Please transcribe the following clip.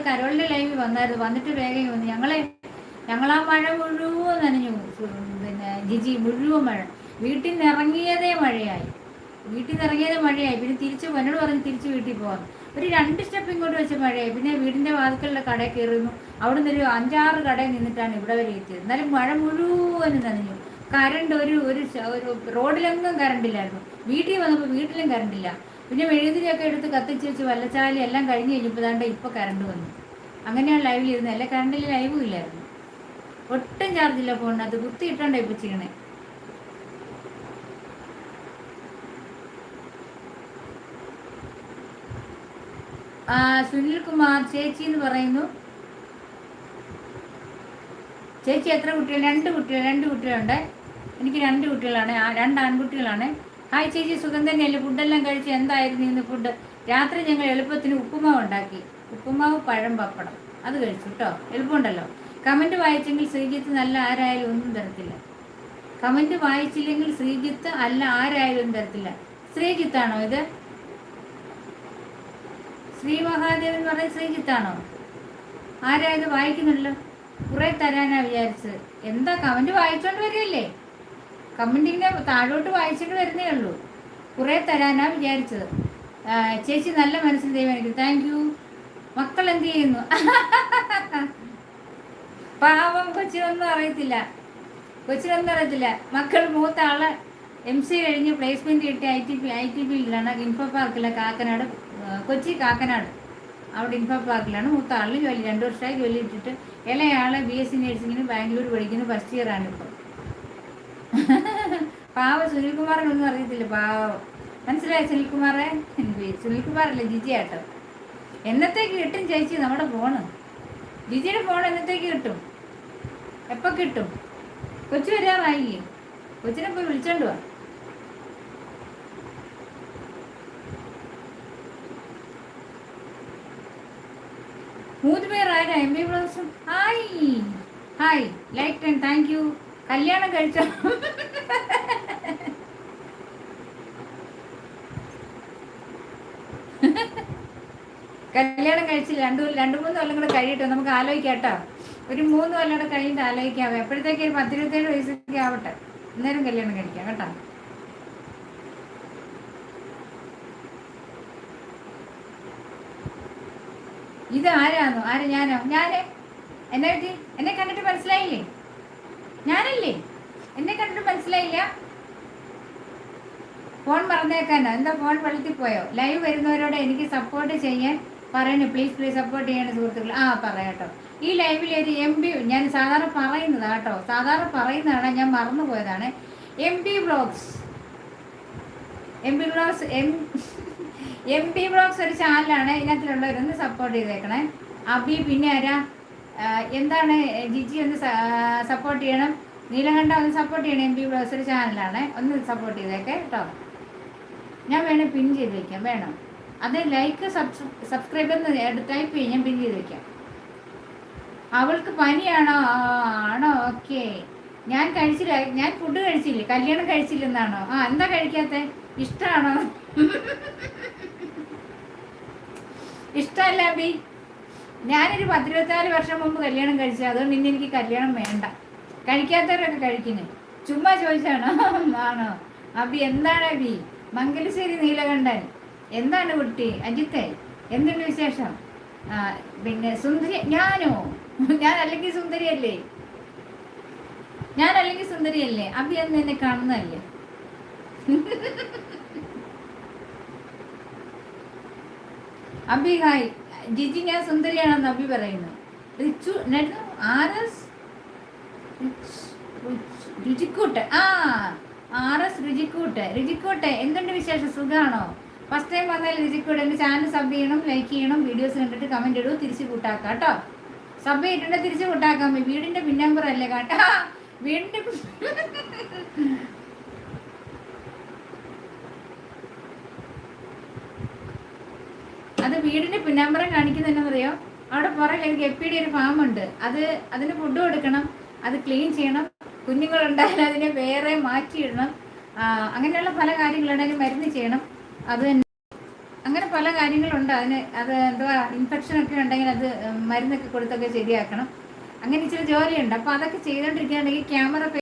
കരോളിൻ്റെ ലൈവിൽ വന്നായിരുന്നു. വന്നിട്ട് വേഗം വന്നു. ഞങ്ങളാ മഴ മുഴുവൻ നനഞ്ഞു. പിന്നെ ജിജി മുഴുവൻ മഴ. വീട്ടിൽ നിന്ന് ഇറങ്ങിയതേ മഴയായി. പിന്നെ തിരിച്ച് എന്നോട് പറഞ്ഞ് തിരിച്ച് വീട്ടിൽ പോകാം. ഒരു 2 സ്റ്റെപ്പ് ഇങ്ങോട്ട് വെച്ച മഴയായി. പിന്നെ വീടിൻ്റെ വാതിക്കലുള്ള കടയിൽ കയറുന്നു. അവിടെ നിന്ന് ഒരു 5-6 കടയിൽ നിന്നിട്ടാണ് ഇവിടെ വരെ എത്തിയത്. എന്നാലും മഴ മുഴുവൻ നനഞ്ഞു. കറണ്ട് ഒരു റോഡിലെങ്ങും കറണ്ടില്ലായിരുന്നു. വീട്ടിൽ വന്നപ്പോൾ വീട്ടിലും കറണ്ടില്ല. പിന്നെ മെഴുതിരിയൊക്കെ എടുത്ത് കത്തിച്ച് വെച്ച് വല്ലച്ചാലി എല്ലാം കഴിഞ്ഞ് കഴിഞ്ഞപ്പോൾ ഇപ്പോൾ കറണ്ട് വന്നു. അങ്ങനെയാണ് ലൈവിൽ ഇരുന്നത്. അല്ലെ കറണ്ടിൽ ലൈവും ഇല്ലായിരുന്നു. ഒട്ടും ചാർജില്ല ഫോണിനകത്ത്. കുത്തിയിട്ടാണ് ഇപ്പം ചെയ്യണേ. സുനിൽ കുമാർ ചേച്ചി എന്ന് പറയുന്നു. ചേച്ചി എത്ര കുട്ടികൾ? 2 കുട്ടികളുണ്ട്. എനിക്ക് 2 കുട്ടികളാണ്. 2 ആൺകുട്ടികളാണ്. ഹായ് ചേച്ചി, സുഖം തന്നെയല്ലേ? ഫുഡെല്ലാം കഴിച്ച് എന്തായിരുന്നു ഇന്ന് ഫുഡ്? രാത്രി ഞങ്ങൾ എളുപ്പത്തിന് ഉപ്പുമാവ് ഉണ്ടാക്കി. ഉപ്പുമാവ്, പഴം, പപ്പടം അത് കഴിച്ചു കേട്ടോ. എളുപ്പമുണ്ടല്ലോ. കമൻറ്റ് വായിച്ചെങ്കിൽ ശ്രീജിത്ത് നല്ല ആരായാലും ഒന്നും തരത്തില്ല. കമൻറ്റ് വായിച്ചില്ലെങ്കിൽ ശ്രീജിത്ത് അല്ല ആരായാലും തരത്തില്ല. ശ്രീജിത്താണോ ഇത്? ശ്രീ മഹാദേവൻ പറഞ്ഞ ശ്രീജിത്താണോ? ആരായത് വായിക്കുന്നുണ്ടല്ലോ. കുറെ തരാനാ വിചാരിച്ചത്. എന്താ കമൻറ്റ് വായിച്ചോണ്ട് വരികയല്ലേ? കമൻറ്റ് ഇങ്ങനെ താഴോട്ട് വായിച്ചിട്ട് വരുന്നേ ഉള്ളൂ. കുറെ തരാനാ വിചാരിച്ചത്. ചേച്ചി നല്ല മനസ്സിൽ ദൈവം എനിക്ക്. Thank you. മക്കൾ എന്ത് ചെയ്യുന്നു? പാവം, കൊച്ചിനൊന്നും അറിയത്തില്ല. മക്കൾ മൂത്ത ആള് MC കഴിഞ്ഞ് പ്ലേസ്മെന്റ് കിട്ടി ഐ ടി ഫീൽഡിലാണ്. ഇൻഫോ പാർക്കിലെ കാക്കനാട്, കൊച്ചി കാക്കനാട് അവിടെ ഇൻഫോ പാർക്കിലാണ്. മൂത്ത ആളിന് ജോലി 2 വർഷമായി ജോലി ഇട്ടിട്ട്. ഇളയാള് BSc നഴ്സിങ്ങിന് ബാംഗ്ലൂർ പഠിക്കുന്നു. ഫസ്റ്റ് ഇയർ ആണ് ഇപ്പോൾ. പാവം സുനിൽകുമാറിനൊന്നും അറിയത്തില്ല. പാവം. മനസ്സിലായ സുനിൽകുമാറെ? സുനിൽകുമാറല്ലേ, ജിജി ആട്ടോ. എന്നത്തേക്ക് കിട്ടും ചേച്ചി നമ്മുടെ ഫോണ്? ജിജിയുടെ ഫോൺ എന്നത്തേക്ക് കിട്ടും? എപ്പോൾ കിട്ടും? കൊച്ചു വരാറായില്ലേ? കൊച്ചിനെ പോയി വിളിച്ചോണ്ട് വാ. മൂന്ന് പേരായിരം MB ബ്ലൗസും. Hi like 10. Thank you. കല്യാണം കഴിച്ചോ? കല്യാണം കഴിച്ചില്ല. 2-3 കൊല്ലം കൂടെ കഴിയട്ടെ, നമുക്ക് ആലോചിക്കാം കേട്ടോ. ഒരു 3 കൊല്ലം കൂടെ കഴിഞ്ഞിട്ട് ആലോചിക്കാവേ. എപ്പോഴത്തേക്ക് ഒരു 10-27 വയസ്സൊക്കെ ആവട്ടെ, അന്നേരം കല്യാണം കഴിക്കാം കേട്ടോ. ഇത് ആരാന്നോ? ഞാനോ? എന്നെ പറ്റി എന്നെ കണ്ടിട്ട് മനസ്സിലായില്ലേ? ഞാനല്ലേ? എന്നെ കണ്ടിട്ട് മനസ്സിലായില്ല? ഫോൺ മറന്നേക്കാനോ? എന്താ ഫോൺ വെള്ളത്തിൽ പോയോ? ലൈവ് വരുന്നവരോട് എനിക്ക് സപ്പോർട്ട് ചെയ്യാൻ പറയണേ. പ്ലീസ് സപ്പോർട്ട് ചെയ്യണേ സുഹൃത്തുക്കൾ. പറയാട്ടോ. ഈ ലൈവിൽ ഒരു MB ഞാൻ സാധാരണ പറയുന്നതാണ് കേട്ടോ. ഞാൻ മറന്നുപോയതാണ്. MB വ്ളോഗ്സ് ഒരു ചാനലാണ്. ഇതിനകത്തുള്ളവരൊന്ന് സപ്പോർട്ട് ചെയ്തേക്കണേ. അബി, പിന്നെ ആരാ, എന്താണ് ജിജി ഒന്ന് സപ്പോർട്ട് ചെയ്യണം. നീലകണ്ഠ ഒന്ന് സപ്പോർട്ട് ചെയ്യണം. MB വ്ളോഗ്സ് ഒരു ചാനലാണ്. ഒന്ന് സപ്പോർട്ട് ചെയ്തേക്കെ കേട്ടോ. ഞാൻ വേണേൽ പിൻ ചെയ്ത് വയ്ക്കാം. വേണം അത് ലൈക്ക് സബ്സ്ക്രൈബർ ടൈപ്പ് ചെയ്യും. ഞാൻ പിൻ ചെയ്ത് വയ്ക്കാം. അവൾക്ക് പനിയാണോ? ആണോ? ഓക്കെ. ഞാൻ കഴിച്ചില്ല. ഞാൻ ഫുഡ് കഴിച്ചില്ലേ? കല്യാണം കഴിച്ചില്ലെന്നാണോ? എന്താ കഴിക്കാത്ത? ഇഷ്ടമാണോ? ഇഷ്ടമല്ല അബി. ഞാനൊരു 10-24 വർഷം മുമ്പ് കല്യാണം കഴിച്ചത്. അതുകൊണ്ട് ഇനി എനിക്ക് കല്യാണം വേണ്ട. കഴിക്കാത്തവരൊക്കെ കഴിക്കുന്നു. ചുമ്മാ ചോദിച്ചാണോ? ആണോ അബി? എന്താണ് അബി? മംഗലശ്ശേരി നീലകണ്ഠൻ. എന്താണ് കുട്ടി? അജിത്തെ, എന്തുണ്ട് വിശേഷം? പിന്നെ സുന്ദരി. ഞാനോ? ഞാൻ അല്ലെങ്കിൽ സുന്ദരിയല്ലേ? അബി എന്ന് എന്നെ കാണുന്നതല്ലേ? അബി ഹായ്. ജിജി ഞാൻ സുന്ദരിയാണെന്ന് അബി പറയുന്നു. രുചിക്കൂട്ട്. രുചിക്കൂട്ട് എന്തുണ്ട് വിശേഷം? സുഖമാണോ? ഫസ്റ്റ് ടൈം വന്നാൽ രുചിക്കൂട്ട് എൻ്റെ ചാനൽ സബ് ചെയ്യണം, ലൈക്ക് ചെയ്യണം, വീഡിയോസ് കണ്ടിട്ട് കമൻറ്റ് ഇടൂ. തിരിച്ച് കൂട്ടാക്കാം കേട്ടോ. സബ് ചെയ്തിട്ടുണ്ടെങ്കിൽ തിരിച്ച് കൂട്ടാക്കാം. വീടിൻ്റെ പിന്നമ്പർ അല്ലേ കേട്ടോ. വീടിൻ്റെ അത് വീടിൻ്റെ പിന്നമ്പറം കാണിക്കുന്നതെന്നറിയോ? അവിടെ പുറകിൽ എനിക്ക് എപ്പിയുടെ ഒരു ഫാമുണ്ട്. അതിന് ഫുഡ് കൊടുക്കണം, അത് ക്ലീൻ ചെയ്യണം, കുഞ്ഞുങ്ങളുണ്ടായാലും അതിനെ വേറെ മാറ്റിയിടണം. അങ്ങനെയുള്ള പല കാര്യങ്ങളുണ്ടെങ്കിൽ മരുന്ന് ചെയ്യണം. അത് അങ്ങനെ പല കാര്യങ്ങളുണ്ട് അതിന്. അത് എന്തുവാ ഇൻഫെക്ഷനൊക്കെ ഉണ്ടെങ്കിൽ അത് മരുന്നൊക്കെ കൊടുത്തൊക്കെ ശരിയാക്കണം. അങ്ങനെ ഇച്ചിരി ജോലിയുണ്ട്. അപ്പോൾ അതൊക്കെ ചെയ്തുകൊണ്ടിരിക്കുകയാണെങ്കിൽ ക്യാമറ